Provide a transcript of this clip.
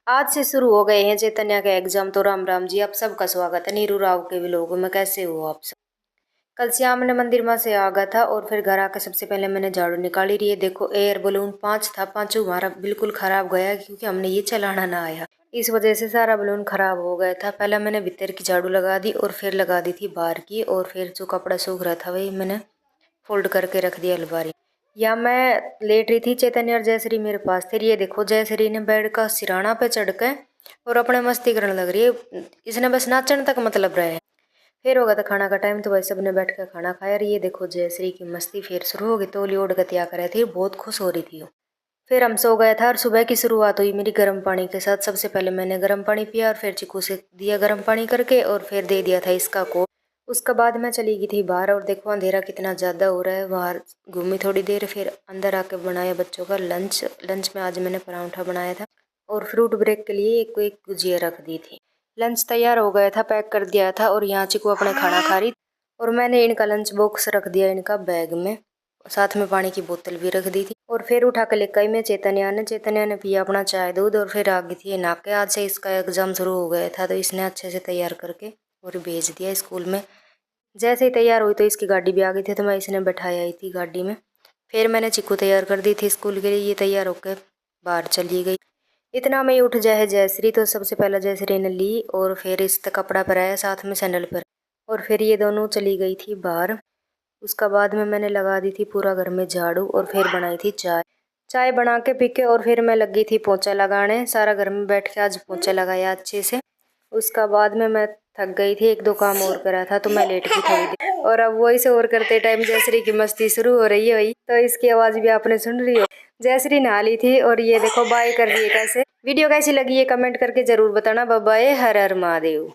आज से शुरू हो गए हैं चैतन्या के एग्जाम। तो राम राम जी, आप सबका स्वागत है नीरू राव के व्लॉग में। कैसे हो आप सब? कल श्याम ने मंदिर में से आ गया था और फिर घर आकर सबसे पहले मैंने झाड़ू निकाली। रही है देखो, एयर बलून 5 था, पांचों हमारा बिल्कुल खराब गया क्योंकि हमने ये चलाना ना आया। इस वजह से सारा बलून खराब हो गया था। पहले मैंने भीतर की झाड़ू लगा दी और फिर लगा दी थी बाहर की, और फिर जो कपड़ा सूख रहा था वही मैंने फोल्ड करके रख दिया अलमारी। या मैं लेट रही थी, चैतन्य और जयश्री मेरे पास थे। ये देखो, जयश्री ने बेड का सिराना पे चढ़ के और अपने मस्ती करने लग रही है। इसने बस नाचने तक मतलब रहे। फिर होगा था खाना का टाइम, तो भाई सब ने बैठ कर खाना खाया। और ये देखो जयश्री की मस्ती फिर शुरू होगी। तोली ओढ़ के त्याग कर रही थी, बहुत खुश हो रही थी वो। फिर हम सो गया था और सुबह की शुरुआत हुई मेरी गर्म पानी के साथ। सबसे पहले मैंने गर्म पानी पिया और फिर चिकू से दिया गर्म पानी करके, और फिर दे दिया था इसका को। उसके बाद मैं चली गई थी बाहर, और देखो अंधेरा कितना ज़्यादा हो रहा है। बाहर घूमी थोड़ी देर, फिर अंदर आके बनाया बच्चों का लंच। लंच में आज मैंने परांठा बनाया था और फ्रूट ब्रेक के लिए एक गुजिया रख दी थी। लंच तैयार हो गया था, पैक कर दिया था, और यहाँ चिकू अपने खाना खा रही। और मैंने इनका लंच बॉक्स रख दिया इनका बैग में, साथ में पानी की बोतल भी रख दी थी। और फिर उठा के लेकर मैं चैतन्या ने पिया अपना चाय दूध, और फिर आ गई थी नहा के। आज से इसका एग्जाम शुरू हो गया था, तो इसने अच्छे से तैयार करके और भेज दिया स्कूल में। जैसे ही तैयार हुई तो इसकी गाड़ी भी आ गई थी, तो मैं इसने बैठाई आई थी गाड़ी में। फिर मैंने चिक्कू तैयार कर दी थी स्कूल के लिए। ये तैयार होकर बाहर चली गई। इतना में ही उठ जाए जयश्री, तो सबसे पहले जयश्री ने ली और फिर इस कपड़ा पहनाया साथ में सैंडल पर, और फिर ये दोनों चली गई थी बाहर। उसका बाद में मैंने लगा दी थी पूरा घर में झाड़ू, और फिर बनाई थी चाय। चाय बना के पी के और फिर मैं लगी थी पोंछा लगाने। सारा घर में बैठ के आज पोंछा लगाया अच्छे से। उसका बाद में मैं थक गई थी, एक दो काम और करा था, तो मैं लेट गई थोड़ी देर। और अब वही से और करते टाइम जयश्री की मस्ती शुरू हो रही है वही, तो इसकी आवाज भी आपने सुन रही हो। जयश्री नहा ली थी और ये देखो बाय कर रही है। कैसे वीडियो कैसी लगी है कमेंट करके जरूर बताना। बाय बाय, हर हर महादेव।